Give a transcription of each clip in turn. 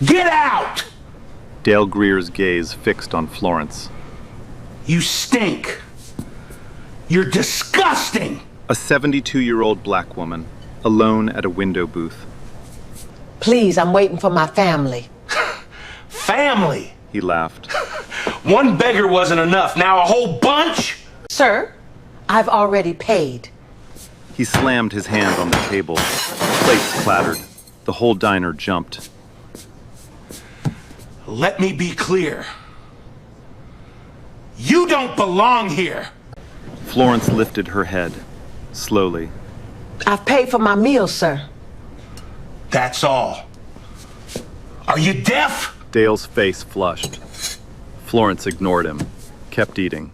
Get out! Dale Greer's gaze fixed on Florence. You stink. You're disgusting! A 72-year-old black woman, alone at a window booth. Please, I'm waiting for my family. Family? He laughed. One beggar wasn't enough, now a whole bunch? Sir, I've already paid. He slammed his hand on the table. Plates clattered. The whole diner jumped. Let me be clear. You don't belong here. Florence lifted her head, slowly. I've paid for my meal, sir. That's all. Are you deaf? Dale's face flushed. Florence ignored him, kept eating.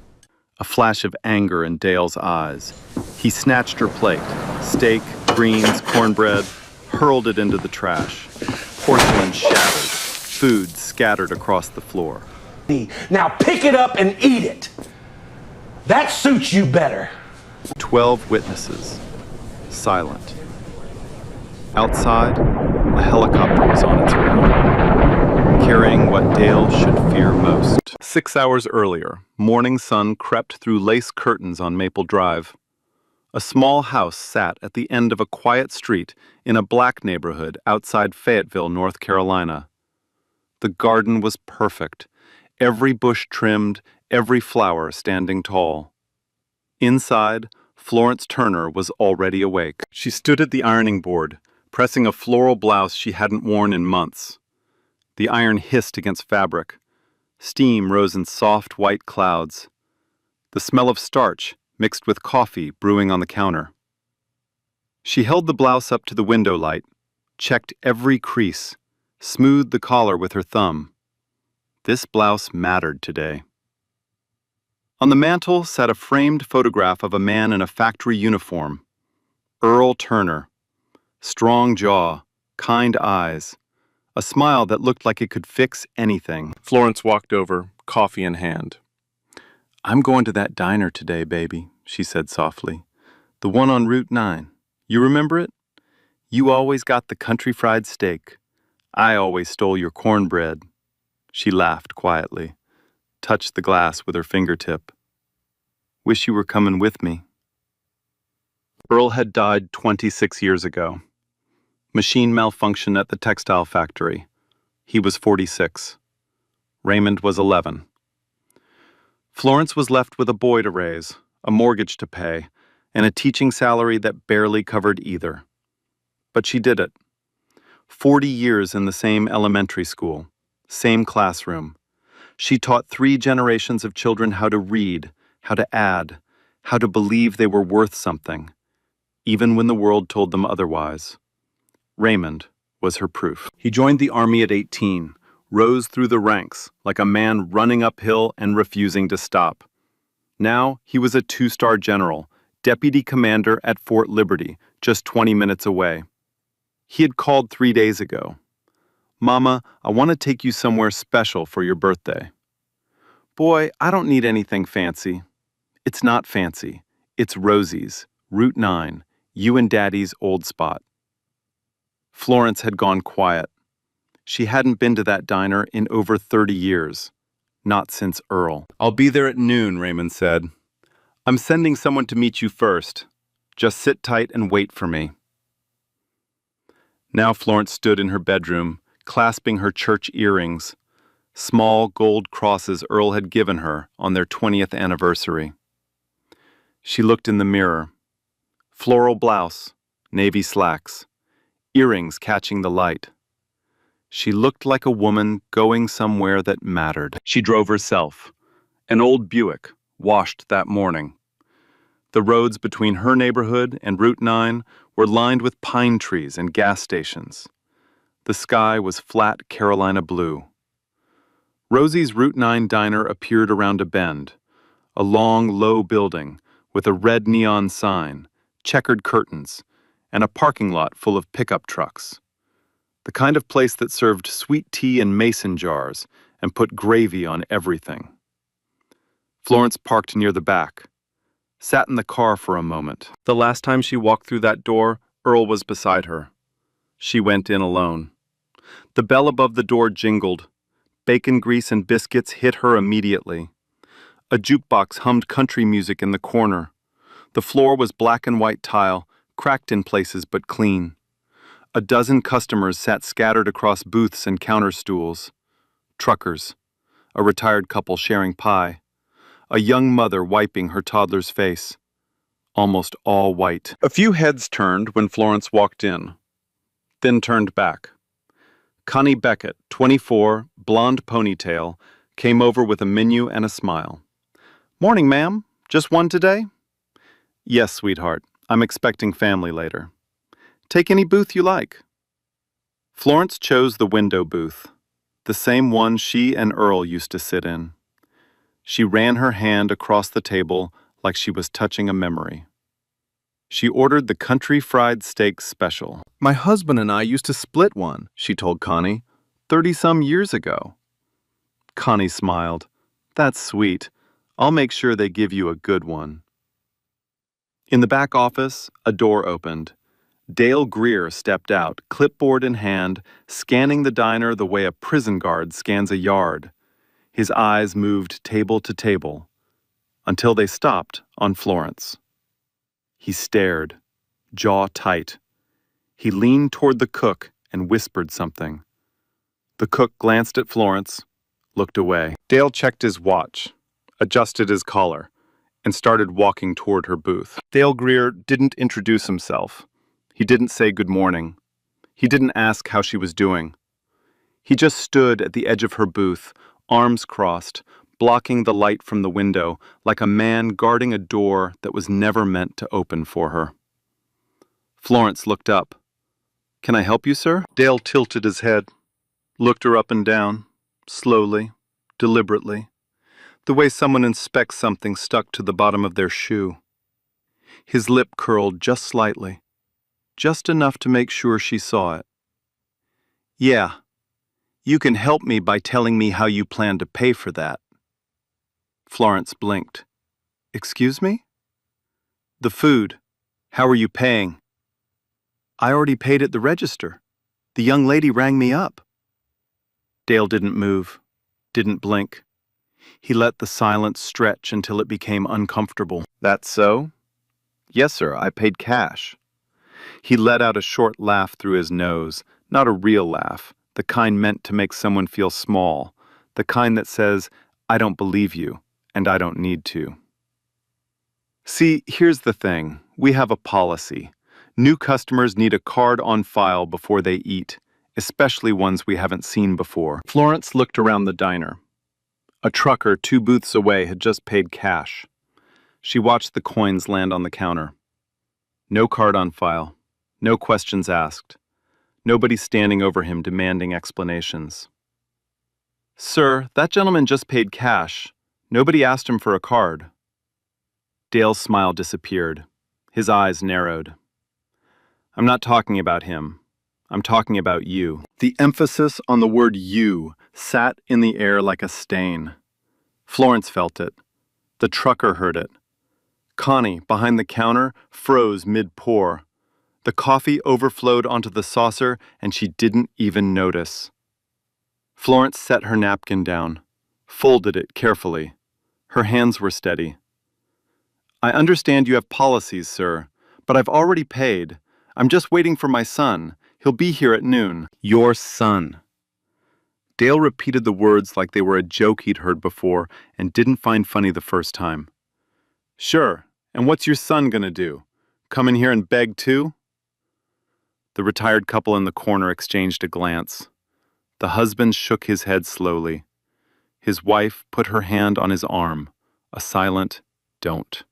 A flash of anger in Dale's eyes. He snatched her plate, steak, greens, cornbread, hurled it into the trash. Porcelain shattered, food scattered across the floor. Now pick it up and eat it. That suits you better. 12 witnesses, silent. Outside, a helicopter was on its way, carrying what Dale should fear most. 6 hours earlier, morning sun crept through lace curtains on Maple Drive. A small house sat at the end of a quiet street in a black neighborhood outside Fayetteville, North Carolina. The garden was perfect, every bush trimmed, every flower standing tall. Inside, Florence Turner was already awake. She stood at the ironing board, pressing a floral blouse she hadn't worn in months. The iron hissed against fabric. Steam rose in soft white clouds. The smell of starch mixed with coffee brewing on the counter. She held the blouse up to the window light, checked every crease, smoothed the collar with her thumb. This blouse mattered today. On the mantel sat a framed photograph of a man in a factory uniform. Earl Turner. Strong jaw, kind eyes, a smile that looked like it could fix anything. Florence walked over, coffee in hand. "I'm going to that diner today, baby," she said softly. "The one on Route 9. You remember it? You always got the country fried steak. I always stole your cornbread." She laughed quietly, touched the glass with her fingertip. "Wish you were coming with me." Earl had died 26 years ago. Machine malfunction at the textile factory. He was 46. Raymond was 11. Florence was left with a boy to raise, a mortgage to pay, and a teaching salary that barely covered either. But she did it. 40 years in the same elementary school, same classroom. She taught 3 generations of children how to read, how to add, how to believe they were worth something, even when the world told them otherwise. Raymond was her proof. He joined the army at 18, rose through the ranks like a man running uphill and refusing to stop. Now he was a 2-star general, deputy commander at Fort Liberty, just 20 minutes away. He had called 3 days ago. "Mama, I want to take you somewhere special for your birthday." "Boy, I don't need anything fancy." "It's not fancy. It's Rosie's, Route 9, you and Daddy's old spot." Florence had gone quiet. She hadn't been to that diner in over 30 years. Not since Earl. "I'll be there at noon," Raymond said. "I'm sending someone to meet you first. Just sit tight and wait for me." Now Florence stood in her bedroom, clasping her church earrings, small gold crosses Earl had given her on their 20th anniversary. She looked in the mirror. Floral blouse, navy slacks, earrings catching the light. She looked like a woman going somewhere that mattered. She drove herself. An old Buick, washed that morning. The roads between her neighborhood and Route 9 were lined with pine trees and gas stations. The sky was flat Carolina blue. Rosie's Route 9 diner appeared around a bend, a long, low building with a red neon sign, checkered curtains, and a parking lot full of pickup trucks. The kind of place that served sweet tea in mason jars and put gravy on everything. Florence parked near the back, sat in the car for a moment. The last time she walked through that door, Earl was beside her. She went in alone. The bell above the door jingled. Bacon grease and biscuits hit her immediately. A jukebox hummed country music in the corner. The floor was black and white tile, cracked in places but clean. A dozen customers sat scattered across booths and counter stools. Truckers, a retired couple sharing pie, a young mother wiping her toddler's face. Almost all white. A few heads turned when Florence walked in, then turned back. Connie Beckett, 24, blonde ponytail, came over with a menu and a smile. "Morning, ma'am. Just one today?" "Yes, sweetheart. I'm expecting family later." "Take any booth you like." Florence chose the window booth, the same one she and Earl used to sit in. She ran her hand across the table like she was touching a memory. She ordered the country fried steak special. "My husband and I used to split one," she told Connie, 30-some years ago. Connie smiled. "That's sweet. I'll make sure they give you a good one." In the back office, a door opened. Dale Greer stepped out, clipboard in hand, scanning the diner the way a prison guard scans a yard. His eyes moved table to table, until they stopped on Florence. He stared, jaw tight. He leaned toward the cook and whispered something. The cook glanced at Florence, looked away. Dale checked his watch, adjusted his collar, and started walking toward her booth. Dale Greer didn't introduce himself. He didn't say good morning. He didn't ask how she was doing. He just stood at the edge of her booth, arms crossed, blocking the light from the window, like a man guarding a door that was never meant to open for her. Florence looked up. "Can I help you, sir?" Dale tilted his head, looked her up and down, slowly, deliberately, the way someone inspects something stuck to the bottom of their shoe. His lip curled just slightly, just enough to make sure she saw it. "Yeah, you can help me by telling me how you plan to pay for that." Florence blinked. "Excuse me?" "The food. How are you paying?" "I already paid at the register. The young lady rang me up." Dale didn't move, didn't blink. He let the silence stretch until it became uncomfortable. "That's so?" "Yes, sir, I paid cash." He let out a short laugh through his nose, not a real laugh, the kind meant to make someone feel small, the kind that says, "I don't believe you, and I don't need to." "See, here's the thing. We have a policy. New customers need a card on file before they eat, especially ones we haven't seen before." Florence looked around the diner. A trucker 2 booths away had just paid cash. She watched the coins land on the counter. No card on file. No questions asked. Nobody standing over him demanding explanations. "Sir, that gentleman just paid cash. Nobody asked him for a card." Dale's smile disappeared. His eyes narrowed. "I'm not talking about him. I'm talking about you." The emphasis on the word "you" sat in the air like a stain. Florence felt it. The trucker heard it. Connie, behind the counter, froze mid-pour. The coffee overflowed onto the saucer, and she didn't even notice. Florence set her napkin down, folded it carefully. Her hands were steady. "I understand you have policies, sir, but I've already paid. I'm just waiting for my son. He'll be here at noon." "Your son." Dale repeated the words like they were a joke he'd heard before and didn't find funny the first time. "Sure, and what's your son gonna do? Come in here and beg too?" The retired couple in the corner exchanged a glance. The husband shook his head slowly. His wife put her hand on his arm, a silent "don't."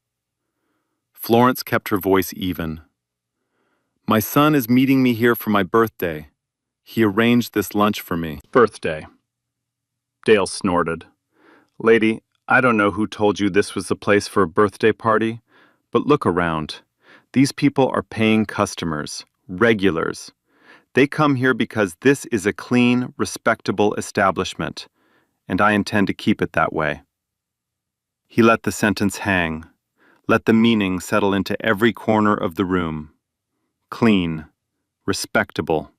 Florence kept her voice even. "My son is meeting me here for my birthday. He arranged this lunch for me." "Birthday." Dale snorted. "Lady, I don't know who told you this was the place for a birthday party, but look around. These people are paying customers, regulars. They come here because this is a clean, respectable establishment, and I intend to keep it that way." He let the sentence hang, let the meaning settle into every corner of the room. Clean, respectable,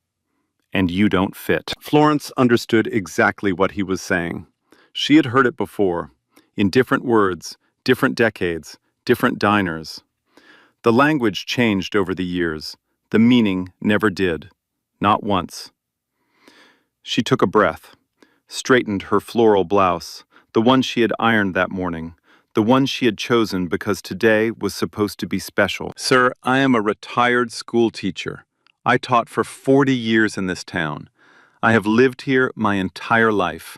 and you don't fit. Florence understood exactly what he was saying. She had heard it before, in different words, different decades, different diners. The language changed over the years. The meaning never did. Not once. She took a breath, straightened her floral blouse, the one she had ironed that morning, the one she had chosen because today was supposed to be special. Sir, I am a retired school teacher. I taught for 40 years in this town. I have lived here my entire life.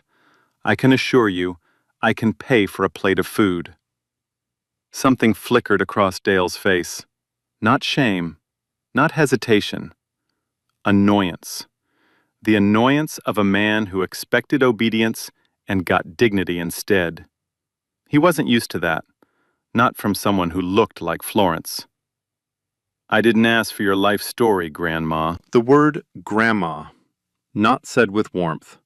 I can assure you, I can pay for a plate of food. Something flickered across Dale's face. Not shame, not hesitation. Annoyance. The annoyance of a man who expected obedience and got dignity instead. He wasn't used to that, not from someone who looked like Florence. I didn't ask for your life story, Grandma. The word grandma, not said with warmth,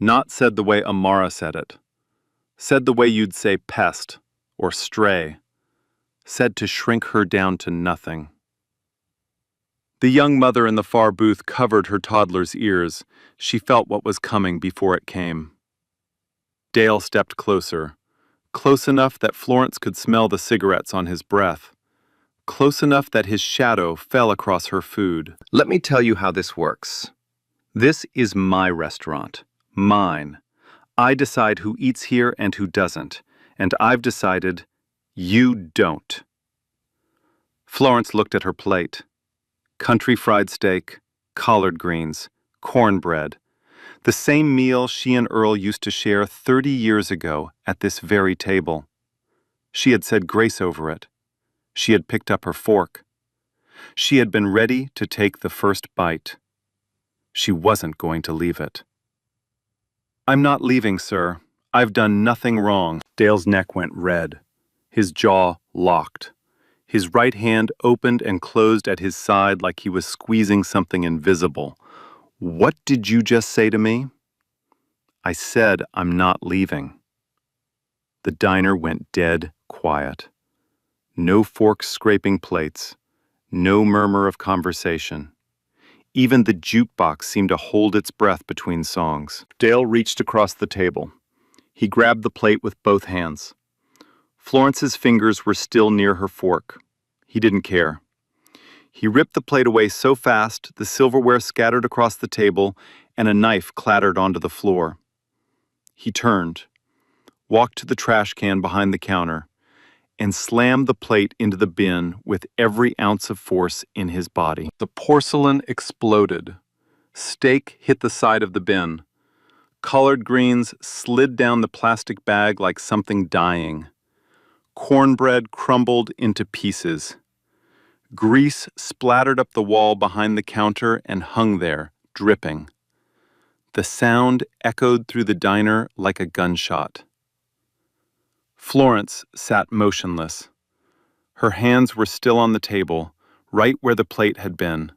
not said the way Amara said it, said the way you'd say pest or stray, said to shrink her down to nothing. The young mother in the far booth covered her toddler's ears. She felt what was coming before it came. Dale stepped closer, close enough that Florence could smell the cigarettes on his breath, close enough that his shadow fell across her food. Let me tell you how this works. This is my restaurant, mine. I decide who eats here and who doesn't, and I've decided you don't. Florence looked at her plate. Country fried steak, collard greens, cornbread. The same meal she and Earl used to share 30 years ago at this very table. She had said grace over it. She had picked up her fork. She had been ready to take the first bite. She wasn't going to leave it. I'm not leaving, sir. I've done nothing wrong. Dale's neck went red. His jaw locked. His right hand opened and closed at his side like he was squeezing something invisible. What did you just say to me? I said I'm not leaving. The diner went dead quiet. No forks scraping plates. No murmur of conversation. Even the jukebox seemed to hold its breath between songs. Dale reached across the table. He grabbed the plate with both hands. Florence's fingers were still near her fork. He didn't care. He ripped the plate away so fast the silverware scattered across the table and a knife clattered onto the floor. He turned, walked to the trash can behind the counter, and slammed the plate into the bin with every ounce of force in his body. The porcelain exploded. Steak hit the side of the bin. Collard greens slid down the plastic bag like something dying. Cornbread crumbled into pieces. Grease splattered up the wall behind the counter and hung there, dripping. The sound echoed through the diner like a gunshot. Florence sat motionless. Her hands were still on the table, right where the plate had been.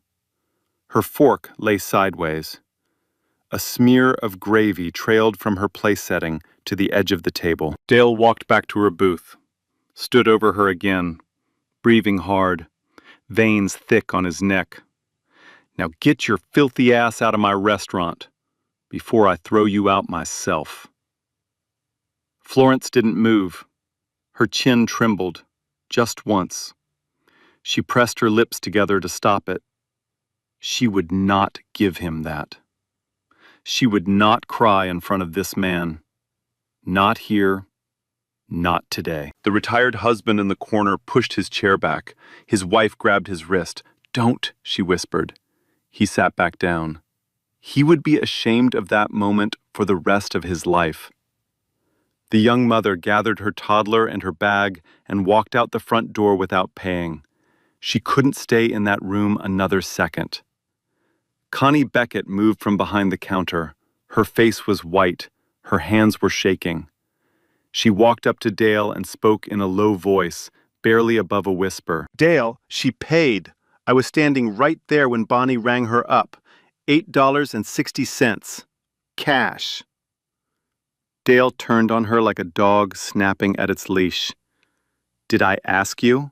Her fork lay sideways. A smear of gravy trailed from her place setting to the edge of the table. Dale walked back to her booth, stood over her again, breathing hard, veins thick on his neck. Now get your filthy ass out of my restaurant before I throw you out myself. Florence didn't move. Her chin trembled, just once. She pressed her lips together to stop it. She would not give him that. She would not cry in front of this man. Not here. Not today. The retired husband in the corner pushed his chair back. His wife grabbed his wrist. Don't, she whispered. He sat back down. He would be ashamed of that moment for the rest of his life. The young mother gathered her toddler and her bag and walked out the front door without paying. She couldn't stay in that room another second. Connie Beckett moved from behind the counter. Her face was white. Her hands were shaking. She walked up to Dale and spoke in a low voice, barely above a whisper. Dale, she paid. I was standing right there when Bonnie rang her up. $8.60. Cash. Dale turned on her like a dog snapping at its leash. Did I ask you?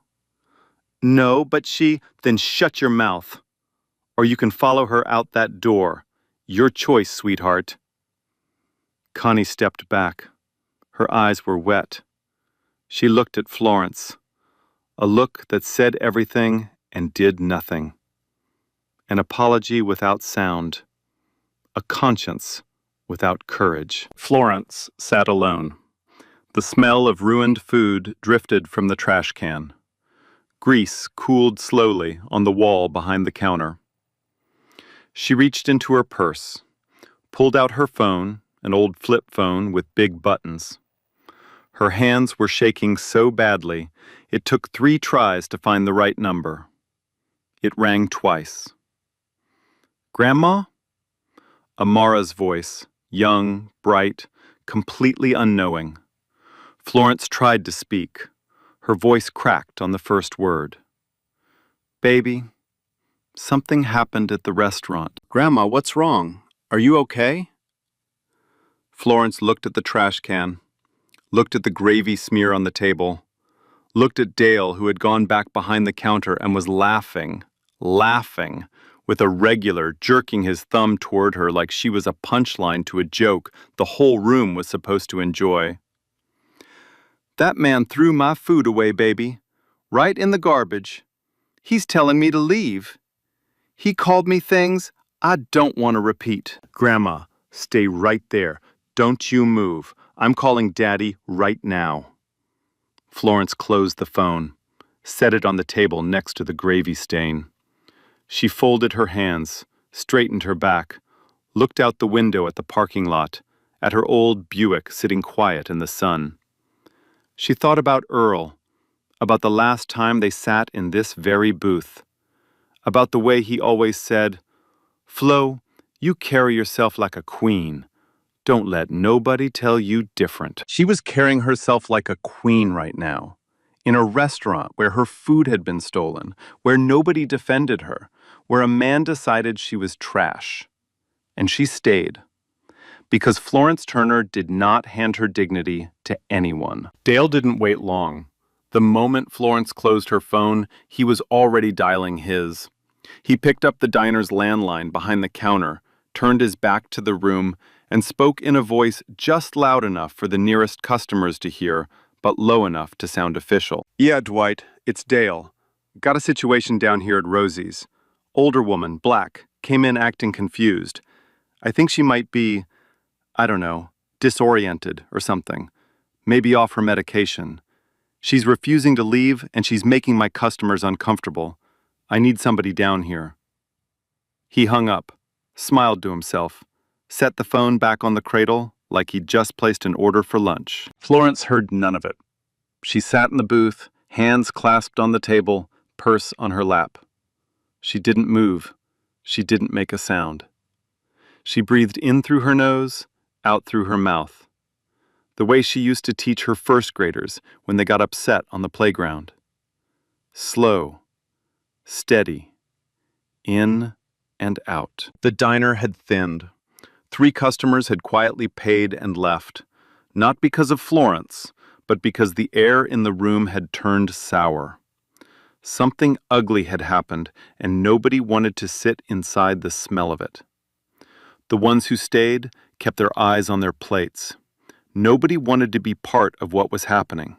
No, but she... Then shut your mouth. Or you can follow her out that door. Your choice, sweetheart. Connie stepped back. Her eyes were wet. She looked at Florence, a look that said everything and did nothing. An apology without sound. A conscience without courage. Florence sat alone. The smell of ruined food drifted from the trash can. Grease cooled slowly on the wall behind the counter. She reached into her purse, pulled out her phone, an old flip phone with big buttons. Her hands were shaking so badly, it took 3 tries to find the right number. It rang twice. Grandma? Amara's voice, young, bright, completely unknowing. Florence tried to speak. Her voice cracked on the first word. Baby, something happened at the restaurant. Grandma, what's wrong? Are you okay? Florence looked at the trash can, looked at the gravy smear on the table, looked at Dale, who had gone back behind the counter and was laughing, with a regular jerking his thumb toward her like she was a punchline to a joke the whole room was supposed to enjoy. That man threw my food away, baby, right in the garbage. He's telling me to leave. He called me things I don't want to repeat. Grandma, stay right there. Don't you move. I'm calling Daddy right now. Florence closed the phone, set it on the table next to the gravy stain. She folded her hands, straightened her back, looked out the window at the parking lot, at her old Buick sitting quiet in the sun. She thought about Earl, about the last time they sat in this very booth, about the way he always said, "Flo, you carry yourself like a queen. Don't let nobody tell you different." She was carrying herself like a queen right now, in a restaurant where her food had been stolen, where nobody defended her, where a man decided she was trash. And she stayed. Because Florence Turner did not hand her dignity to anyone. Dale didn't wait long. The moment Florence closed her phone, he was already dialing his. He picked up the diner's landline behind the counter, turned his back to the room, and spoke in a voice just loud enough for the nearest customers to hear, but low enough to sound official. "Yeah, Dwight, it's Dale. Got a situation down here at Rosie's. Older woman, black, came in acting confused. I think she might be, I don't know, disoriented or something. Maybe off her medication. She's refusing to leave, and she's making my customers uncomfortable. I need somebody down here." He hung up, smiled to himself, set the phone back on the cradle like he'd just placed an order for lunch. Florence heard none of it. She sat in the booth, hands clasped on the table, purse on her lap. She didn't move. She didn't make a sound. She breathed in through her nose, out through her mouth. The way she used to teach her first graders when they got upset on the playground. Slow, steady, in and out. The diner had thinned. 3 customers had quietly paid and left, not because of Florence, but because the air in the room had turned sour. Something ugly had happened, and nobody wanted to sit inside the smell of it. The ones who stayed kept their eyes on their plates. Nobody wanted to be part of what was happening,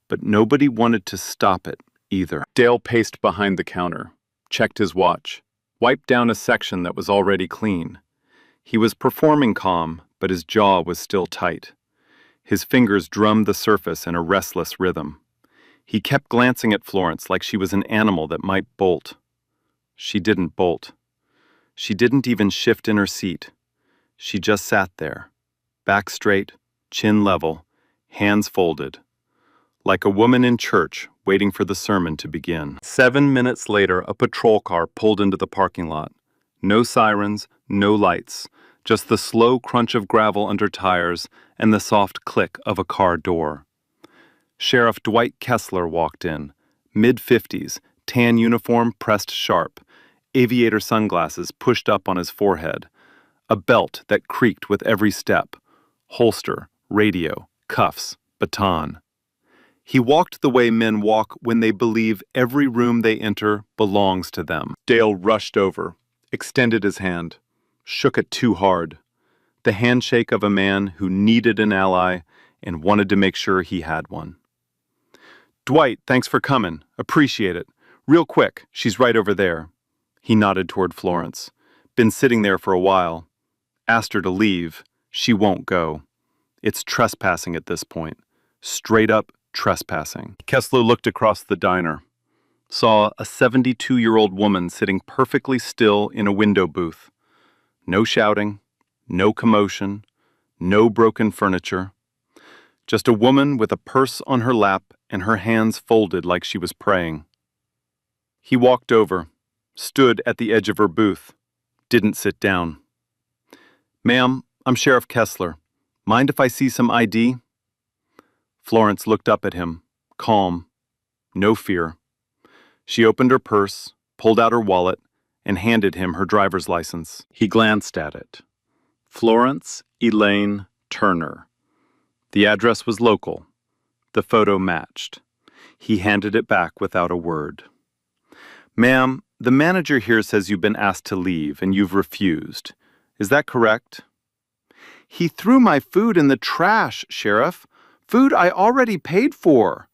but nobody wanted to stop it either. Dale paced behind the counter, checked his watch, wiped down a section that was already clean. He was performing calm, but his jaw was still tight. His fingers drummed the surface in a restless rhythm. He kept glancing at Florence like she was an animal that might bolt. She didn't bolt. She didn't even shift in her seat. She just sat there, back straight, chin level, hands folded, like a woman in church waiting for the sermon to begin. 7 minutes later, a patrol car pulled into the parking lot. No sirens, no lights, just the slow crunch of gravel under tires and the soft click of a car door. Sheriff Dwight Kessler walked in, mid-50s, tan uniform pressed sharp, aviator sunglasses pushed up on his forehead, a belt that creaked with every step, holster, radio, cuffs, baton. He walked the way men walk when they believe every room they enter belongs to them. Dale rushed over, extended his hand, shook it too hard. The handshake of a man who needed an ally and wanted to make sure he had one. Dwight, thanks for coming. Appreciate it. Real quick, she's right over there. He nodded toward Florence. Been sitting there for a while. Asked her to leave. She won't go. It's trespassing at this point. Straight up trespassing. Kessler looked across the diner. Saw a 72-year-old woman sitting perfectly still in a window booth. No shouting, no commotion, no broken furniture. Just a woman with a purse on her lap and her hands folded like she was praying. He walked over, stood at the edge of her booth, didn't sit down. Ma'am, I'm Sheriff Kessler. Mind if I see some ID? Florence looked up at him, calm, no fear. She opened her purse, pulled out her wallet, and handed him her driver's license. He glanced at it. Florence Elaine Turner. The address was local. The photo matched. He handed it back without a word. Ma'am, the manager here says you've been asked to leave and you've refused. Is that correct? He threw my food in the trash, Sheriff. Food I already paid for.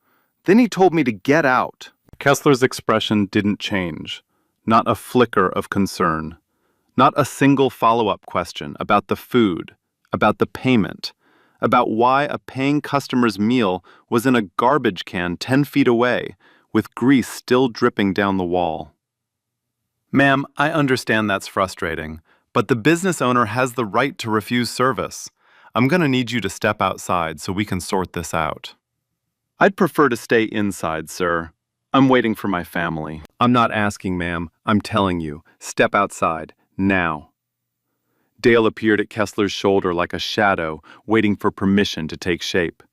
Then he told me to get out. Kessler's expression didn't change. Not a flicker of concern. Not a single follow-up question about the food, about the payment, about why a paying customer's meal was in a garbage can 10 feet away, with grease still dripping down the wall. Ma'am, I understand that's frustrating, but the business owner has the right to refuse service. I'm going to need you to step outside so we can sort this out. I'd prefer to stay inside, sir. I'm waiting for my family. I'm not asking, ma'am. I'm telling you. Step outside, now. Dale appeared at Kessler's shoulder like a shadow, waiting for permission to take shape.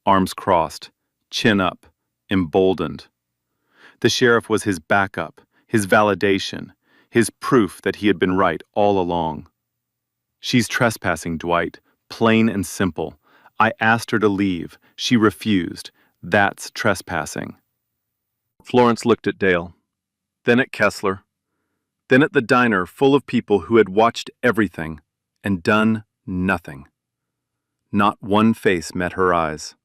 Arms crossed, chin up, emboldened. The sheriff was his backup, his validation, his proof that he had been right all along. She's trespassing, Dwight, plain and simple. I asked her to leave. She refused. That's trespassing. Florence looked at Dale, then at Kessler, then at the diner full of people who had watched everything and done nothing. Not one face met her eyes.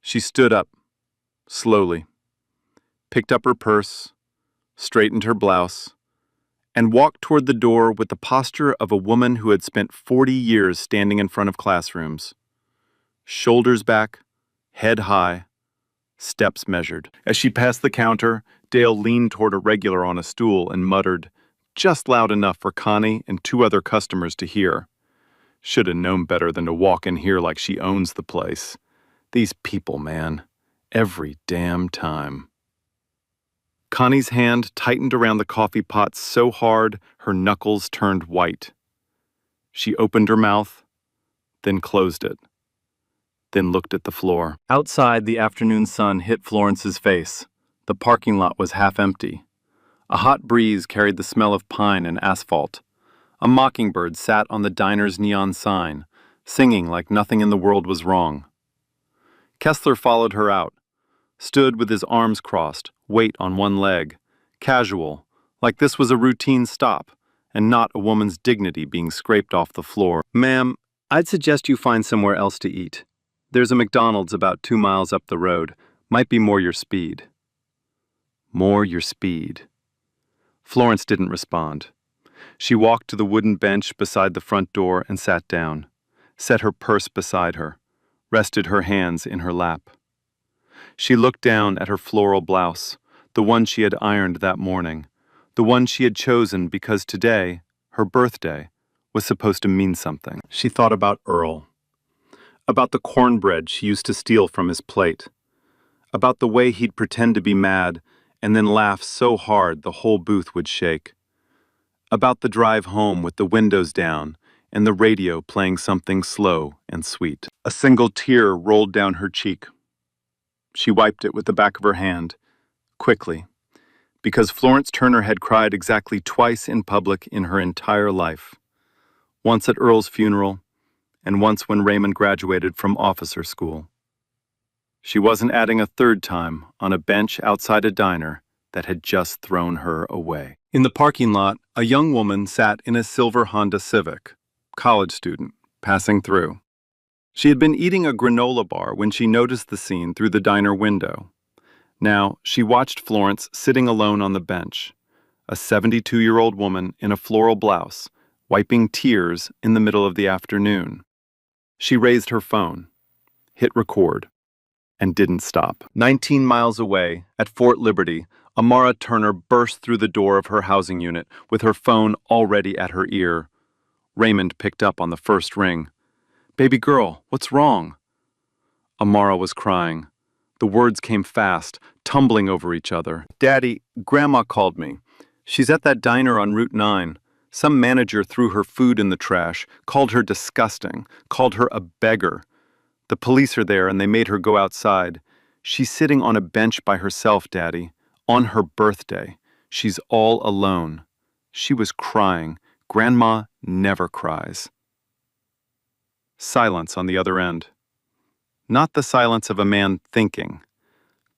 She stood up, slowly, picked up her purse, straightened her blouse, and walked toward the door with the posture of a woman who had spent 40 years standing in front of classrooms. Shoulders back, head high, steps measured. As she passed the counter, Dale leaned toward a regular on a stool and muttered, just loud enough for Connie and 2 other customers to hear. Should have known better than to walk in here like she owns the place. These people, man. Every damn time. Connie's hand tightened around the coffee pot so hard her knuckles turned white. She opened her mouth, then closed it, then looked at the floor. Outside, the afternoon sun hit Florence's face. The parking lot was half empty. A hot breeze carried the smell of pine and asphalt. A mockingbird sat on the diner's neon sign, singing like nothing in the world was wrong. Kessler followed her out, stood with his arms crossed, weight on one leg, casual, like this was a routine stop, and not a woman's dignity being scraped off the floor. Ma'am, I'd suggest you find somewhere else to eat. There's a McDonald's about 2 miles up the road. Might be more your speed. More your speed. Florence didn't respond. She walked to the wooden bench beside the front door and sat down, set her purse beside her, rested her hands in her lap. She looked down at her floral blouse, the one she had ironed that morning, the one she had chosen because today, her birthday, was supposed to mean something. She thought about Earl, about the cornbread she used to steal from his plate, about the way he'd pretend to be mad and then laugh so hard the whole booth would shake, about the drive home with the windows down and the radio playing something slow and sweet. A single tear rolled down her cheek. She wiped it with the back of her hand, quickly, because Florence Turner had cried exactly twice in public in her entire life. Once at Earl's funeral, and once when Raymond graduated from officer school. She wasn't adding a third time on a bench outside a diner that had just thrown her away. In the parking lot, a young woman sat in a silver Honda Civic, college student, passing through. She had been eating a granola bar when she noticed the scene through the diner window. Now, she watched Florence sitting alone on the bench, a 72-year-old woman in a floral blouse, wiping tears in the middle of the afternoon. She raised her phone, hit record, and didn't stop. 19 miles away, at Fort Liberty, Amara Turner burst through the door of her housing unit with her phone already at her ear. Raymond picked up on the first ring. "Baby girl, what's wrong?" Amara was crying. The words came fast, tumbling over each other. "Daddy, Grandma called me. She's at that diner on Route 9. Some manager threw her food in the trash, called her disgusting, called her a beggar. The police are there and they made her go outside. She's sitting on a bench by herself, Daddy, on her birthday. She's all alone." She was crying. Grandma never cries. Silence on the other end. Not the silence of a man thinking.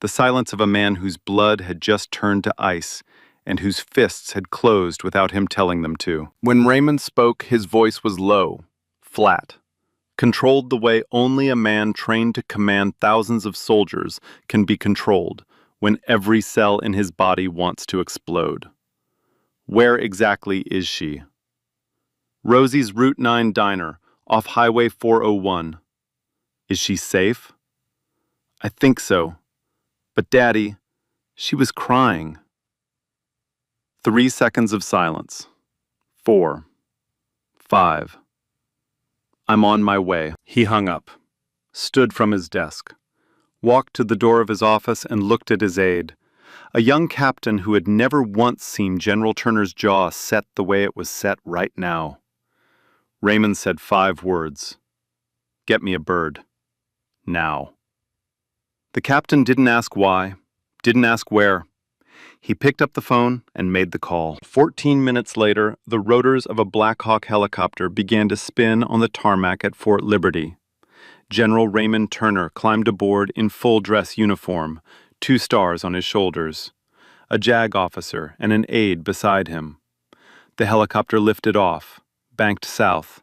The silence of a man whose blood had just turned to ice and whose fists had closed without him telling them to. When Raymond spoke, his voice was low, flat, controlled the way only a man trained to command thousands of soldiers can be controlled when every cell in his body wants to explode. "Where exactly is she?" "Rosie's Route 9 diner, off Highway 401. "Is she safe?" "I think so. But Daddy, she was crying." 3 seconds of silence. 4. 5. "I'm on my way." He hung up, stood from his desk, walked to the door of his office and looked at his aide, a young captain who had never once seen General Turner's jaw set the way it was set right now. Raymond said 5 words. "Get me a bird. Now." The captain didn't ask why, didn't ask where. He picked up the phone and made the call. 14 minutes later, the rotors of a Black Hawk helicopter began to spin on the tarmac at Fort Liberty. General Raymond Turner climbed aboard in full dress uniform, 2 stars on his shoulders, a JAG officer and an aide beside him. The helicopter lifted off, banked south,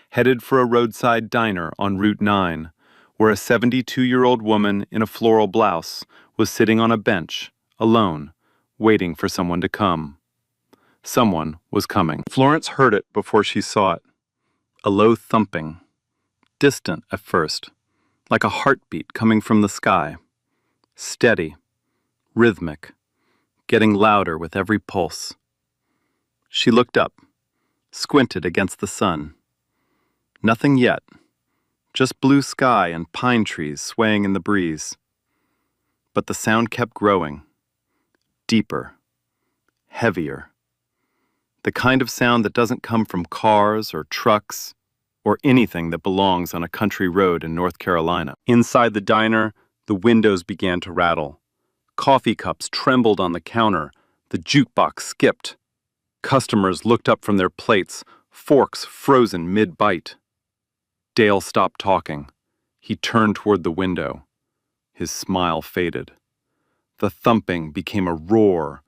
headed for a roadside diner on Route 9, where a 72-year-old woman in a floral blouse was sitting on a bench, alone, waiting for someone to come. Someone was coming. Florence heard it before she saw it. A low thumping, distant at first, like a heartbeat coming from the sky. Steady, rhythmic, getting louder with every pulse. She looked up, squinted against the sun. Nothing yet, just blue sky and pine trees swaying in the breeze. But the sound kept growing, deeper, heavier. The kind of sound that doesn't come from cars or trucks or anything that belongs on a country road in North Carolina. Inside the diner, the windows began to rattle. Coffee cups trembled on the counter. The jukebox skipped. Customers looked up from their plates, forks frozen mid-bite. Dale stopped talking. He turned toward the window. His smile faded. The thumping became a roar.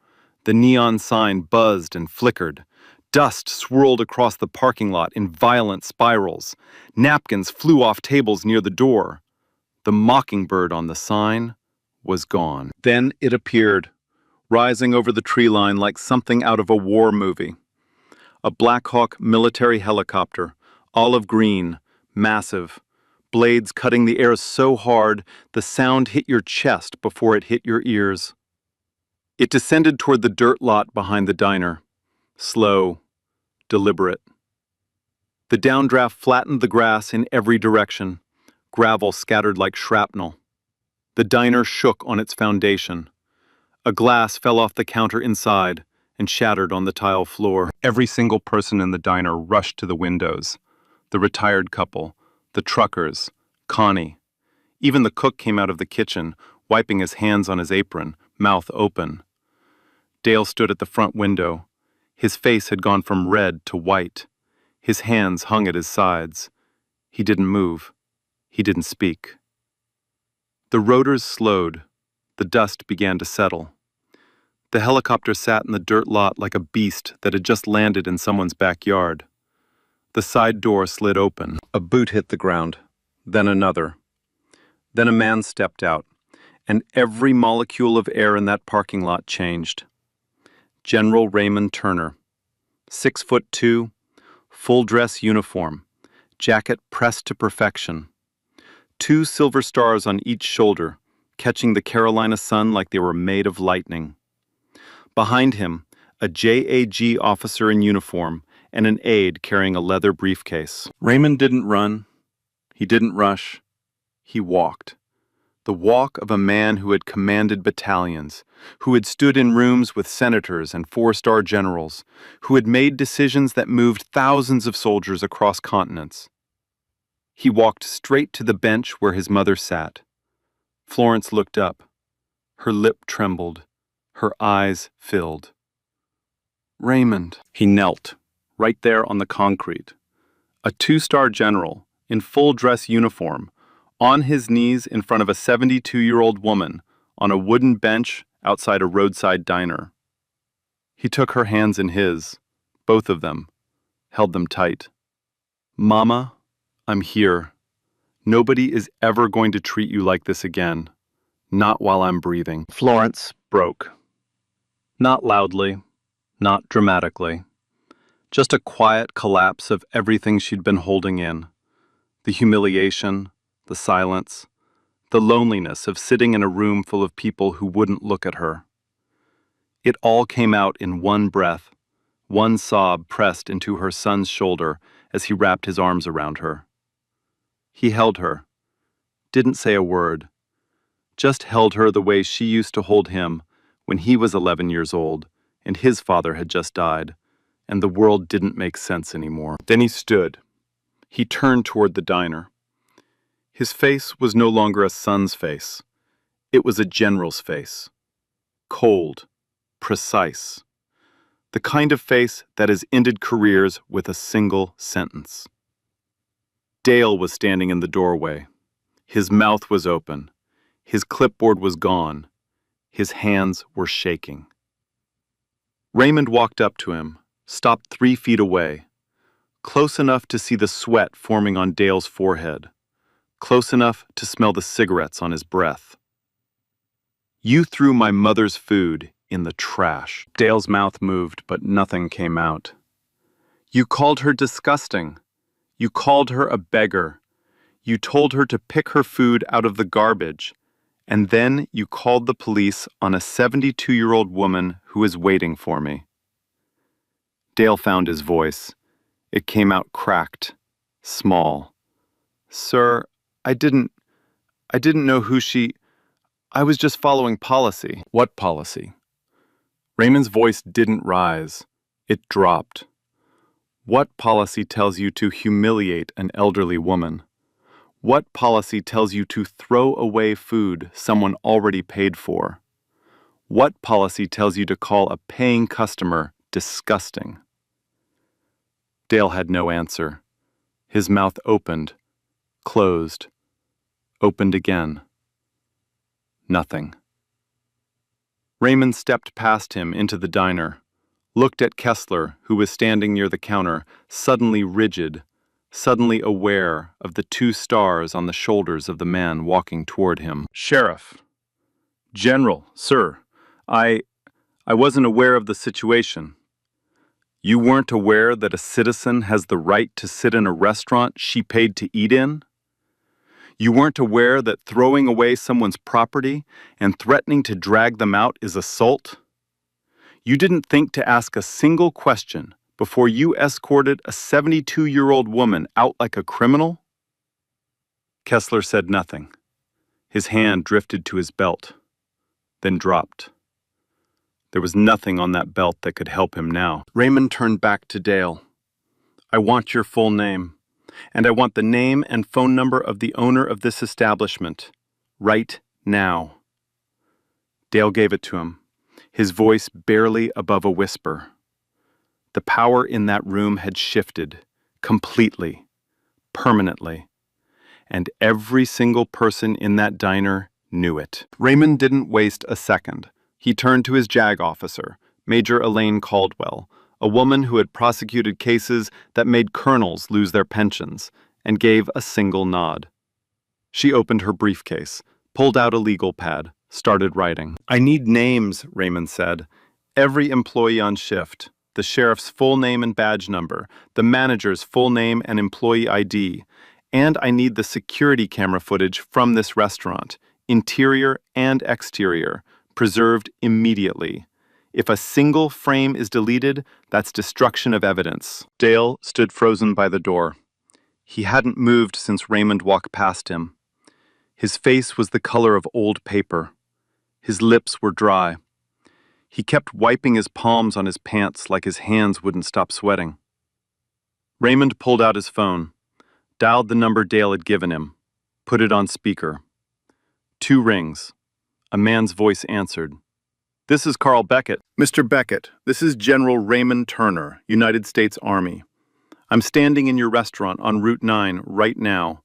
The neon sign buzzed and flickered. Dust swirled across the parking lot in violent spirals. Napkins flew off tables near the door. The mockingbird on the sign was gone. Then it appeared, rising over the tree line like something out of a war movie. A Black Hawk military helicopter, olive green, massive, blades cutting the air so hard the sound hit your chest before it hit your ears. It descended toward the dirt lot behind the diner, slow, deliberate. The downdraft flattened the grass in every direction, gravel scattered like shrapnel. The diner shook on its foundation. A glass fell off the counter inside and shattered on the tile floor. Every single person in the diner rushed to the windows. The retired couple, the truckers, Connie. Even the cook came out of the kitchen, wiping his hands on his apron, mouth open. Dale stood at the front window. His face had gone from red to white. His hands hung at his sides. He didn't move. He didn't speak. The rotors slowed. The dust began to settle. The helicopter sat in the dirt lot like a beast that had just landed in someone's backyard. The side door slid open. A boot hit the ground, then another. Then a man stepped out, and every molecule of air in that parking lot changed. General Raymond Turner, 6'2", full dress uniform, jacket pressed to perfection. 2 silver stars on each shoulder, catching the Carolina sun like they were made of lightning. Behind him, a JAG officer in uniform and an aide carrying a leather briefcase. Raymond didn't run. He didn't rush. He walked. The walk of a man who had commanded battalions, who had stood in rooms with senators and 4-star generals, who had made decisions that moved thousands of soldiers across continents. He walked straight to the bench where his mother sat. Florence looked up. Her lip trembled. Her eyes filled. Raymond. He knelt, right there on the concrete. A 2-star general, in full dress uniform, on his knees in front of a 72-year-old woman on a wooden bench outside a roadside diner. He took her hands in his, both of them, held them tight. Mama, I'm here. Nobody is ever going to treat you like this again. Not while I'm breathing. Florence broke. Not loudly, not dramatically. Just a quiet collapse of everything she'd been holding in. The humiliation, the silence, the loneliness of sitting in a room full of people who wouldn't look at her. It all came out in one breath, one sob pressed into her son's shoulder as he wrapped his arms around her. He held her, didn't say a word, just held her the way she used to hold him when he was 11 years old and his father had just died, and the world didn't make sense anymore. Then he stood. He turned toward the diner. His face was no longer a son's face. It was a general's face. Cold, precise. The kind of face that has ended careers with a single sentence. Dale was standing in the doorway. His mouth was open. His clipboard was gone. His hands were shaking. Raymond walked up to him, stopped 3 feet away, close enough to see the sweat forming on Dale's forehead. Close enough to smell the cigarettes on his breath. You threw my mother's food in the trash. Dale's mouth moved, but nothing came out. You called her disgusting. You called her a beggar. You told her to pick her food out of the garbage. And then you called the police on a 72-year-old woman who is waiting for me. Dale found his voice. It came out cracked, small. Sir, I didn't know who she... I was just following policy. What policy? Raymond's voice didn't rise. It dropped. What policy tells you to humiliate an elderly woman? What policy tells you to throw away food someone already paid for? What policy tells you to call a paying customer disgusting? Dale had no answer. His mouth opened, closed, opened again. Nothing. Raymond stepped past him into the diner, looked at Kessler, who was standing near the counter, suddenly rigid, suddenly aware of the 2 stars on the shoulders of the man walking toward him. Sheriff. General, sir, I wasn't aware of the situation. You weren't aware that a citizen has the right to sit in a restaurant she paid to eat in? You weren't aware that throwing away someone's property and threatening to drag them out is assault? You didn't think to ask a single question before you escorted a 72-year-old woman out like a criminal? Kessler said nothing. His hand drifted to his belt, then dropped. There was nothing on that belt that could help him now. Raymond turned back to Dale. I want your full name. And I want the name and phone number of the owner of this establishment, right now. Dale gave it to him, his voice barely above a whisper. The power in that room had shifted, completely, permanently, and every single person in that diner knew it. Raymond didn't waste a second. He turned to his JAG officer, Major Elaine Caldwell, a woman who had prosecuted cases that made colonels lose their pensions, and gave a single nod. She opened her briefcase, pulled out a legal pad, started writing. "I need names," Raymond said. "Every employee on shift, the sheriff's full name and badge number, the manager's full name and employee ID, and I need the security camera footage from this restaurant, interior and exterior, preserved immediately. If a single frame is deleted, that's destruction of evidence." Dale stood frozen by the door. He hadn't moved since Raymond walked past him. His face was the color of old paper. His lips were dry. He kept wiping his palms on his pants like his hands wouldn't stop sweating. Raymond pulled out his phone, dialed the number Dale had given him, put it on speaker. 2 rings. A man's voice answered. "This is Carl Beckett." "Mr. Beckett, this is General Raymond Turner, United States Army. I'm standing in your restaurant on Route 9 right now.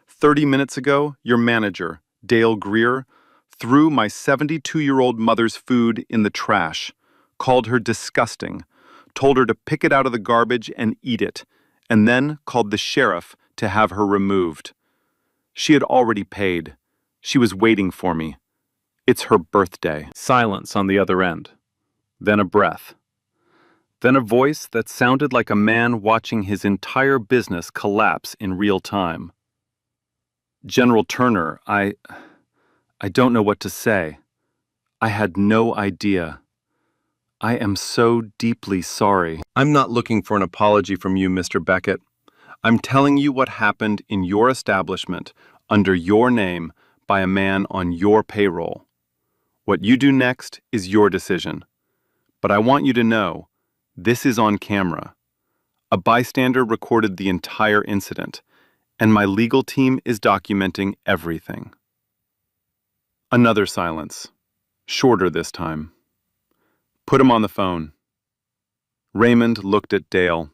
30 minutes ago, your manager, Dale Greer, threw my 72-year-old mother's food in the trash, called her disgusting, told her to pick it out of the garbage and eat it, and then called the sheriff to have her removed. She had already paid. She was waiting for me. It's her birthday." Silence on the other end. Then a breath. Then a voice that sounded like a man watching his entire business collapse in real time. "General Turner, I don't know what to say. I had no idea. I am so deeply sorry." "I'm not looking for an apology from you, Mr. Beckett. I'm telling you what happened in your establishment, under your name, by a man on your payroll. What you do next is your decision. But I want you to know, this is on camera. A bystander recorded the entire incident, and my legal team is documenting everything." Another silence, shorter this time. "Put him on the phone." Raymond looked at Dale,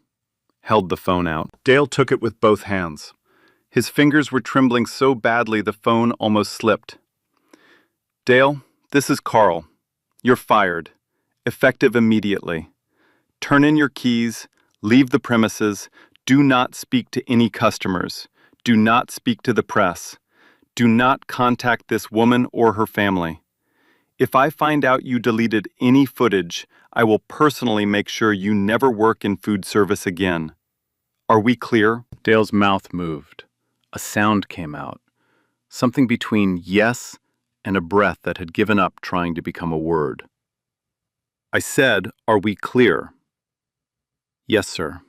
held the phone out. Dale took it with both hands. His fingers were trembling so badly the phone almost slipped. "Dale, this is Carl. You're fired. Effective immediately. Turn in your keys, leave the premises, do not speak to any customers, do not speak to the press, do not contact this woman or her family. If I find out you deleted any footage, I will personally make sure you never work in food service again. Are we clear?" Dale's mouth moved. A sound came out. Something between yes and a breath that had given up trying to become a word. "I said, are we clear?" "Yes, sir."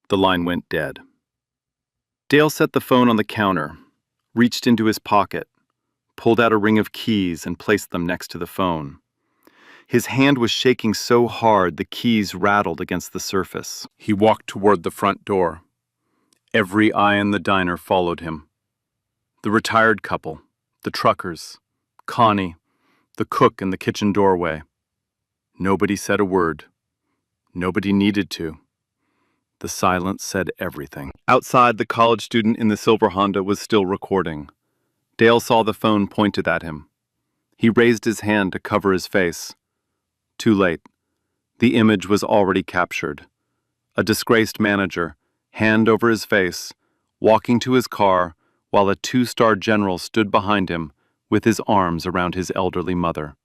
The line went dead. Dale set the phone on the counter, reached into his pocket, pulled out a ring of keys and placed them next to the phone. His hand was shaking so hard the keys rattled against the surface. He walked toward the front door. Every eye in the diner followed him. The retired couple, the truckers, Connie, the cook in the kitchen doorway. Nobody said a word. Nobody needed to. The silence said everything. Outside, the college student in the silver Honda was still recording. Dale saw the phone pointed at him. He raised his hand to cover his face. Too late. The image was already captured. A disgraced manager, hand over his face, walking to his car while a 2-star general stood behind him with his arms around his elderly mother.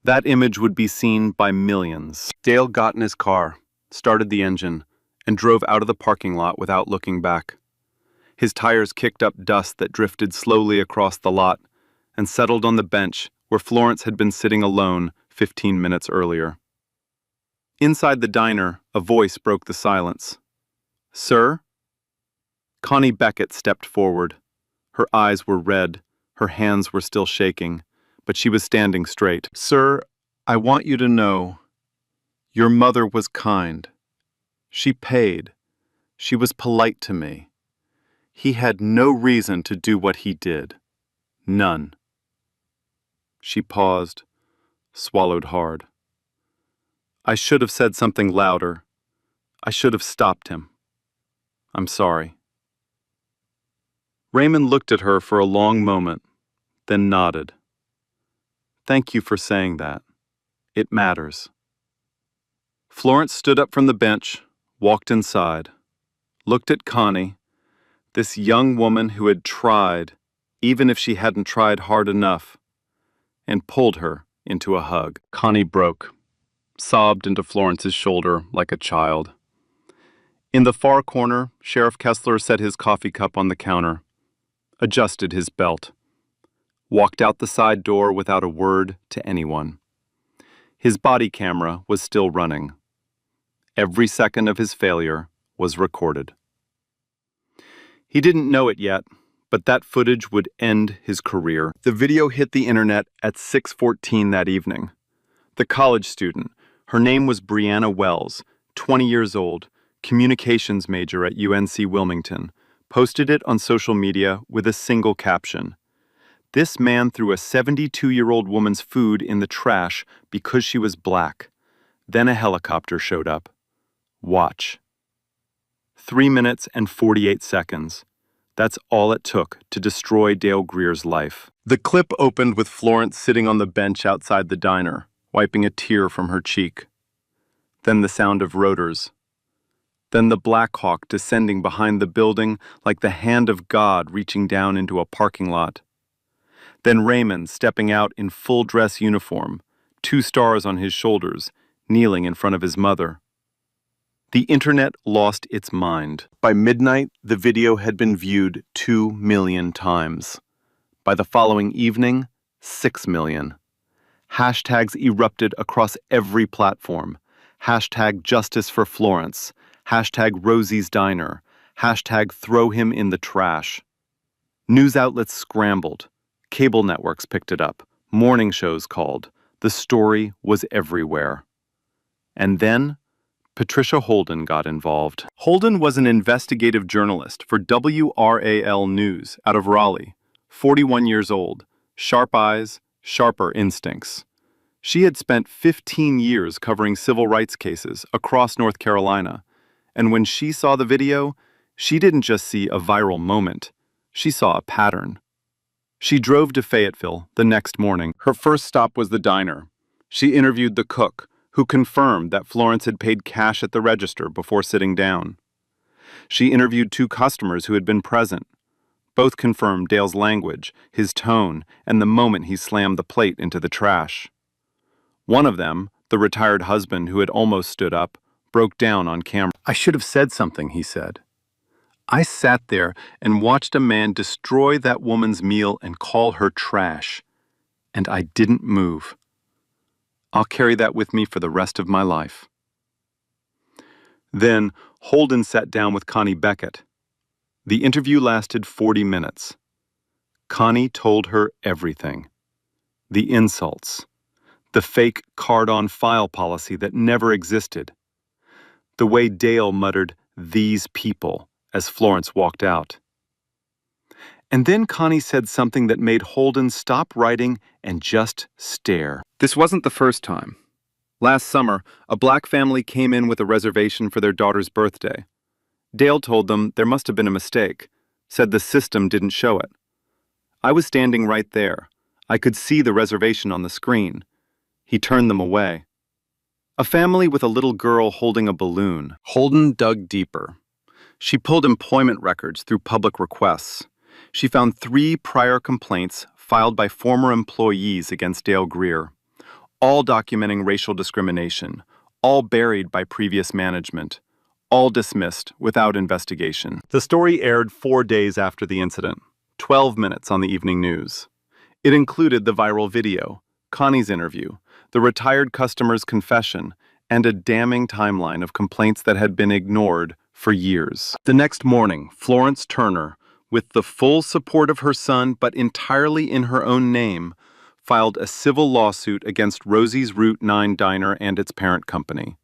That image would be seen by millions. Dale got in his car, started the engine, and drove out of the parking lot without looking back. His tires kicked up dust that drifted slowly across the lot and settled on the bench where Florence had been sitting alone 15 minutes earlier. Inside the diner, a voice broke the silence. "Sir?" Connie Beckett stepped forward. Her eyes were red, her hands were still shaking, but she was standing straight. "Sir, I want you to know, your mother was kind. She paid. She was polite to me. He had no reason to do what he did. None." She paused, swallowed hard. "I should have said something louder. I should have stopped him. I'm sorry." Raymond looked at her for a long moment, then nodded. Thank you for saying that. It matters. Florence stood up from the bench, walked inside, looked at Connie, this young woman who had tried, even if she hadn't tried hard enough, and pulled her into a hug. Connie broke, sobbed into Florence's shoulder like a child. In the far corner, Sheriff Kessler set his coffee cup on the counter, adjusted his belt, walked out the side door without a word to anyone. His body camera was still running. Every second of his failure was recorded. He didn't know it yet, but that footage would end his career. The video hit the internet at 6:14 that evening. The college student, her name was Brianna Wells, 20 years old, communications major at UNC Wilmington, posted it on social media with a single caption. This man threw a 72-year-old woman's food in the trash because she was black. Then a helicopter showed up. Watch. 3 minutes and 48 seconds. That's all it took to destroy Dale Greer's life. The clip opened with Florence sitting on the bench outside the diner, wiping a tear from her cheek. Then the sound of rotors. Then the Black Hawk descending behind the building like the hand of God reaching down into a parking lot. Then Raymond stepping out in full dress uniform, 2 stars on his shoulders, kneeling in front of his mother. The internet lost its mind. By midnight, the video had been viewed 2 million times. By the following evening, 6 million. Hashtags erupted across every platform. Hashtag Justice for Florence. Hashtag Rosie's Diner. Hashtag Throw Him in the Trash. News outlets scrambled. Cable networks picked it up. Morning shows called. The story was everywhere. And then, Patricia Holden got involved. Holden was an investigative journalist for WRAL News out of Raleigh, 41 years old, sharp eyes, sharper instincts. She had spent 15 years covering civil rights cases across North Carolina, and when she saw the video, she didn't just see a viral moment, she saw a pattern. She drove to Fayetteville the next morning. Her first stop was the diner. She interviewed the cook, who confirmed that Florence had paid cash at the register before sitting down. She interviewed 2 customers who had been present. Both confirmed Dale's language, his tone, and the moment he slammed the plate into the trash. One of them, the retired husband who had almost stood up, broke down on camera. "I should have said something," he said. "I sat there and watched a man destroy that woman's meal and call her trash, and I didn't move. I'll carry that with me for the rest of my life." Then Holden sat down with Connie Beckett. The interview lasted 40 minutes. Connie told her everything. The insults. The fake card-on-file policy that never existed. The way Dale muttered, "these people," as Florence walked out. And then Connie said something that made Holden stop writing and just stare. This wasn't the first time. Last summer, a black family came in with a reservation for their daughter's birthday. Dale told them there must have been a mistake, said the system didn't show it. I was standing right there. I could see the reservation on the screen. He turned them away. A family with a little girl holding a balloon. Holden dug deeper. She pulled employment records through public requests. She found 3 prior complaints filed by former employees against Dale Greer, all documenting racial discrimination, all buried by previous management, all dismissed without investigation. The story aired 4 days after the incident, 12 minutes on the evening news. It included the viral video, Connie's interview, the retired customer's confession, and a damning timeline of complaints that had been ignored for years. The next morning, Florence Turner, with the full support of her son but entirely in her own name, filed a civil lawsuit against Rosie's Route 9 Diner and its parent company.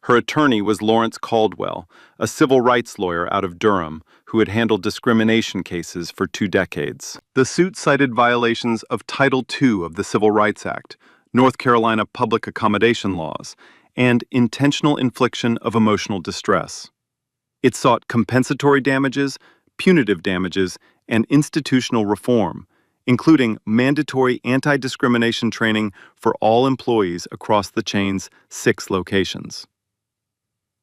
Her attorney was Lawrence Caldwell, a civil rights lawyer out of Durham who had handled discrimination cases for 2 decades. The suit cited violations of Title II of the Civil Rights Act, North Carolina public accommodation laws, and intentional infliction of emotional distress. It sought compensatory damages, punitive damages, and institutional reform, including mandatory anti-discrimination training for all employees across the chain's 6 locations.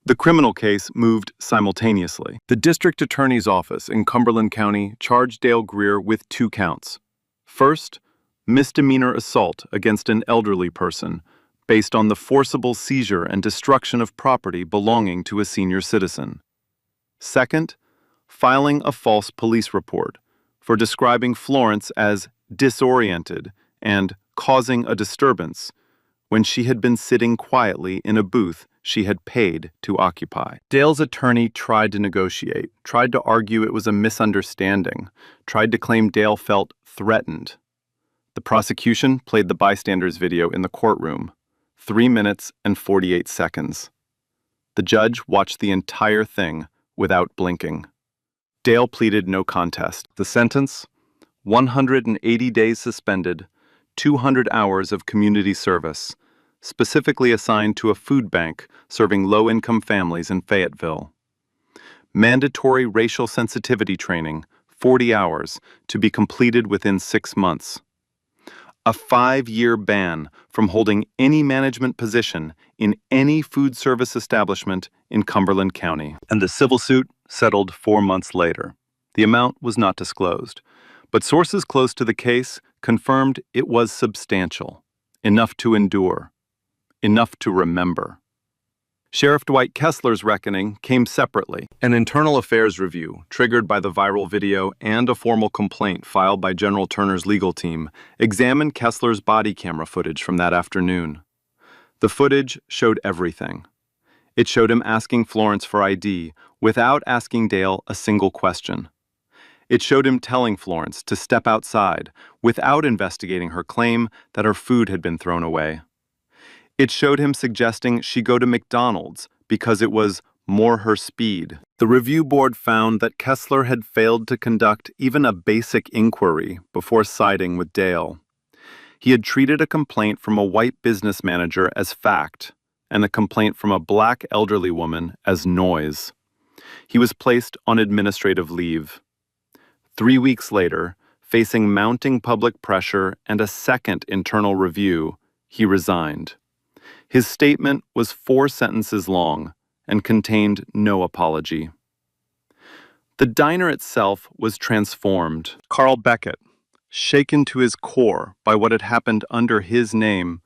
The criminal case moved simultaneously. The district attorney's office in Cumberland County charged Dale Greer with 2 counts. First, misdemeanor assault against an elderly person based on the forcible seizure and destruction of property belonging to a senior citizen. Second, filing a false police report for describing Florence as disoriented and causing a disturbance when she had been sitting quietly in a booth she had paid to occupy. Dale's attorney tried to negotiate, tried to argue it was a misunderstanding, tried to claim Dale felt threatened. The prosecution played the bystander's video in the courtroom, 3 minutes and 48 seconds. The judge watched the entire thing without blinking. Dale pleaded no contest. The sentence? 180 days suspended, 200 hours of community service, specifically assigned to a food bank serving low-income families in Fayetteville. Mandatory racial sensitivity training, 40 hours, to be completed within 6 months. A 5-year ban from holding any management position in any food service establishment in Cumberland County. And the civil suit settled 4 months later. The amount was not disclosed, but sources close to the case confirmed it was substantial, enough to endure, enough to remember. Sheriff Dwight Kessler's reckoning came separately. An internal affairs review, triggered by the viral video and a formal complaint filed by General Turner's legal team, examined Kessler's body camera footage from that afternoon. The footage showed everything. It showed him asking Florence for ID without asking Dale a single question. It showed him telling Florence to step outside without investigating her claim that her food had been thrown away. It showed him suggesting she go to McDonald's because it was more her speed. The review board found that Kessler had failed to conduct even a basic inquiry before siding with Dale. He had treated a complaint from a white business manager as fact, and a complaint from a black elderly woman as noise. He was placed on administrative leave. 3 weeks later, facing mounting public pressure and a second internal review, he resigned. His statement was 4 sentences long and contained no apology. The diner itself was transformed. Carl Beckett, shaken to his core by what had happened under his name,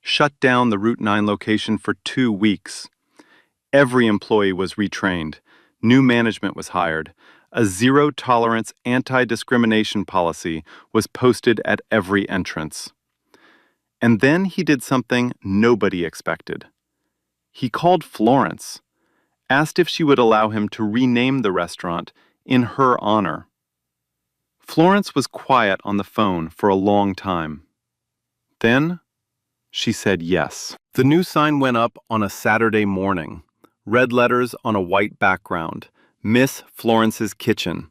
shut down the Route 9 location for 2 weeks. Every employee was retrained. New management was hired. A zero-tolerance anti-discrimination policy was posted at every entrance. And then he did something nobody expected. He called Florence, asked if she would allow him to rename the restaurant in her honor. Florence was quiet on the phone for a long time. Then, she said yes. The new sign went up on a Saturday morning. Red letters on a white background. Miss Florence's Kitchen.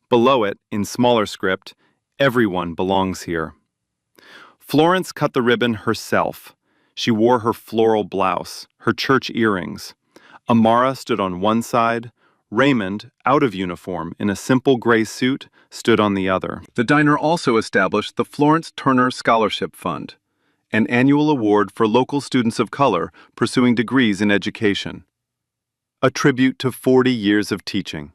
Below it, in smaller script, everyone belongs here. Florence cut the ribbon herself. She wore her floral blouse, her church earrings. Amara stood on one side. Raymond, out of uniform, in a simple gray suit, stood on the other. The diner also established the Florence Turner Scholarship Fund, an annual award for local students of color pursuing degrees in education. A tribute to 40 years of teaching.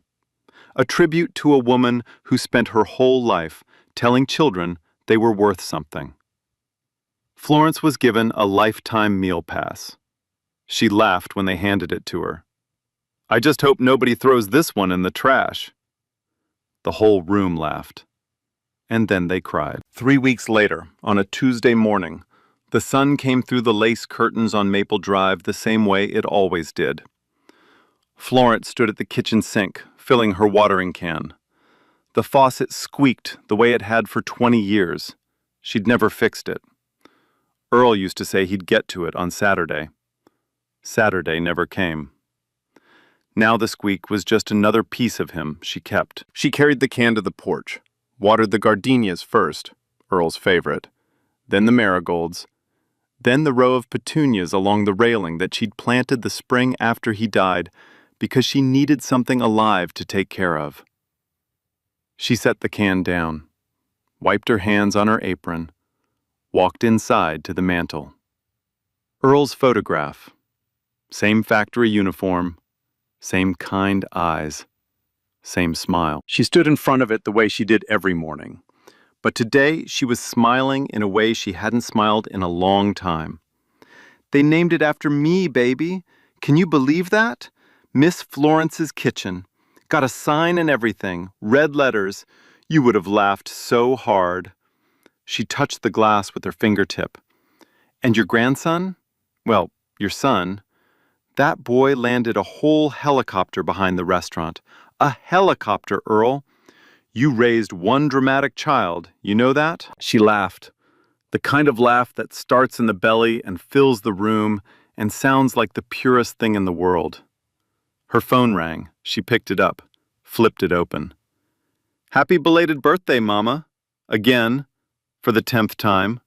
A tribute to a woman who spent her whole life telling children they were worth something. Florence was given a lifetime meal pass. She laughed when they handed it to her. "I just hope nobody throws this one in the trash." The whole room laughed. And then they cried. 3 weeks later, on a Tuesday morning, the sun came through the lace curtains on Maple Drive the same way it always did. Florence stood at the kitchen sink, filling her watering can. The faucet squeaked the way it had for 20 years. She'd never fixed it. Earl used to say he'd get to it on Saturday. Saturday never came. Now the squeak was just another piece of him she kept. She carried the can to the porch, watered the gardenias first, Earl's favorite, then the marigolds, then the row of petunias along the railing that she'd planted the spring after he died because she needed something alive to take care of. She set the can down. wiped her hands on her apron, walked inside to the mantel. Earl's photograph. Same factory uniform, same kind eyes, same smile. She stood in front of it the way she did every morning. But today she was smiling in a way she hadn't smiled in a long time. They named it after me, baby. Can you believe that? Miss Florence's Kitchen. Got a sign and everything, red letters. You would have laughed so hard. She touched the glass with her fingertip. And your grandson? Well, your son. That boy landed a whole helicopter behind the restaurant. A helicopter, Earl. You raised one dramatic child, you know that? She laughed. The kind of laugh that starts in the belly and fills the room and sounds like the purest thing in the world. Her phone rang. She picked it up, flipped it open. Happy belated birthday, Mama. Again, for the 10th time.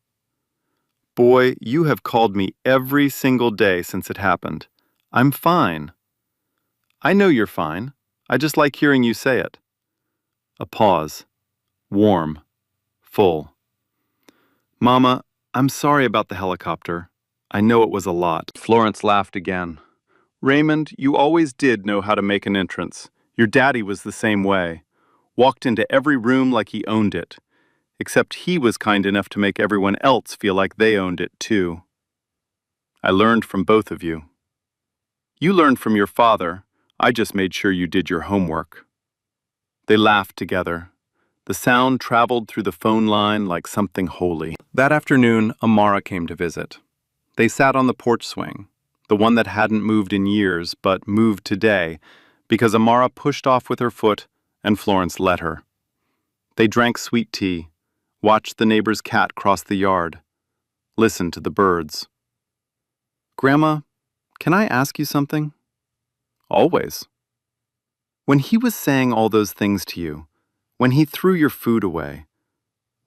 Boy, you have called me every single day since it happened. I'm fine. I know you're fine. I just like hearing you say it. A pause. Warm. Full. Mama, I'm sorry about the helicopter. I know it was a lot. Florence laughed again. Raymond, you always did know how to make an entrance. Your daddy was the same way. Walked into every room like he owned it. Except he was kind enough to make everyone else feel like they owned it too. I learned from both of you. You learned from your father. I just made sure you did your homework. They laughed together. The sound traveled through the phone line like something holy. That afternoon, Amara came to visit. They sat on the porch swing, the one that hadn't moved in years, but moved today, because Amara pushed off with her foot and Florence let her. They drank sweet tea, watched the neighbor's cat cross the yard, listened to the birds. Grandma, can I ask you something? Always. When he was saying all those things to you, when he threw your food away,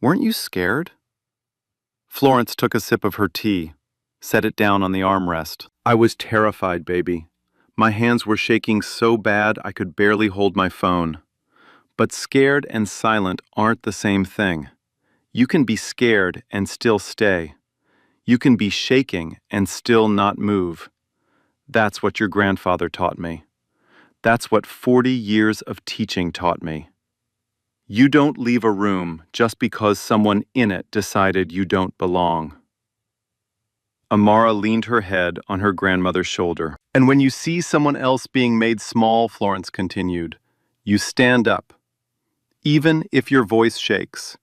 weren't you scared? Florence took a sip of her tea, set it down on the armrest. I was terrified, baby. My hands were shaking so bad I could barely hold my phone. But scared and silent aren't the same thing. You can be scared and still stay. You can be shaking and still not move. That's what your grandfather taught me. That's what 40 years of teaching taught me. You don't leave a room just because someone in it decided you don't belong. Amara leaned her head on her grandmother's shoulder. And when you see someone else being made small, Florence continued, you stand up. Even if your voice shakes,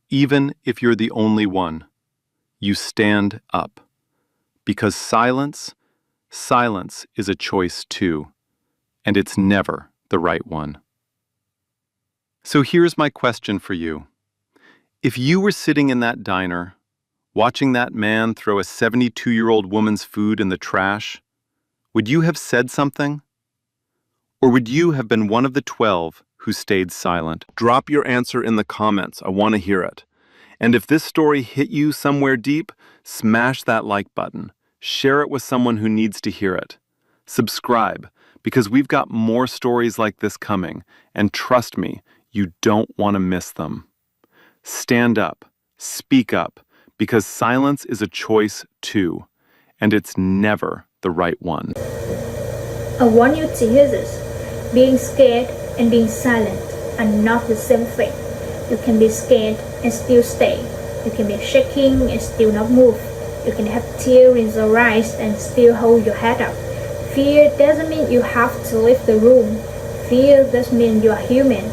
even if you're the only one, you stand up. Because silence is a choice too, and it's never the right one. So here's my question for you. If you were sitting in that diner, watching that man throw a 72-year-old woman's food in the trash, would you have said something? Or would you have been one of the 12 who stayed silent? Drop your answer in the comments. I want to hear it. And if this story hit you somewhere deep, smash that like button. Share it with someone who needs to hear it. Subscribe, because we've got more stories like this coming, and trust me, you don't want to miss them. Stand up, speak up, because silence is a choice too, and it's never the right one. I want you to hear this. Being scared and being silent are not the same thing. You can be scared and still stay. You can be shaking and still not move. You can have tears in your eyes and still hold your head up. Fear doesn't mean you have to leave the room. Fear does mean you are human.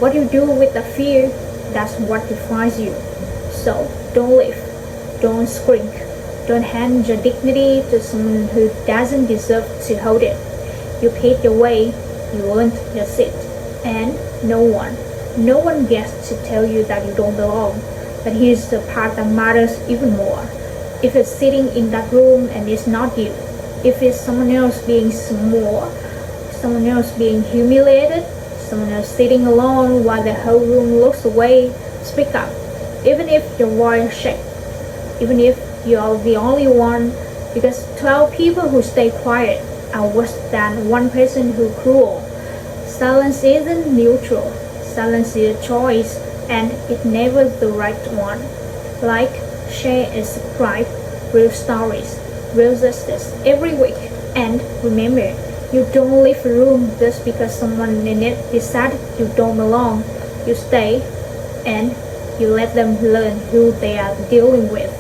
What you do with the fear, that's what defines you. So don't leave. Don't shrink. Don't hand your dignity to someone who doesn't deserve to hold it. You paid your way. You earned your seat. And no one gets to tell you that you don't belong. But here's the part that matters even more. If you're sitting in that room and it's not you, if it's someone else being small, someone else being humiliated, someone else sitting alone while the whole room looks away, speak up. Even if your voice shakes, even if you're the only one, because 12 people who stay quiet are worse than one person who cruel. Silence isn't neutral. Silence is a choice. and it's never the right one. Like, share, and subscribe. Real stories, real justice every week. And remember, you don't leave a room just because someone in it decided you don't belong. You stay and you let them learn who they are dealing with.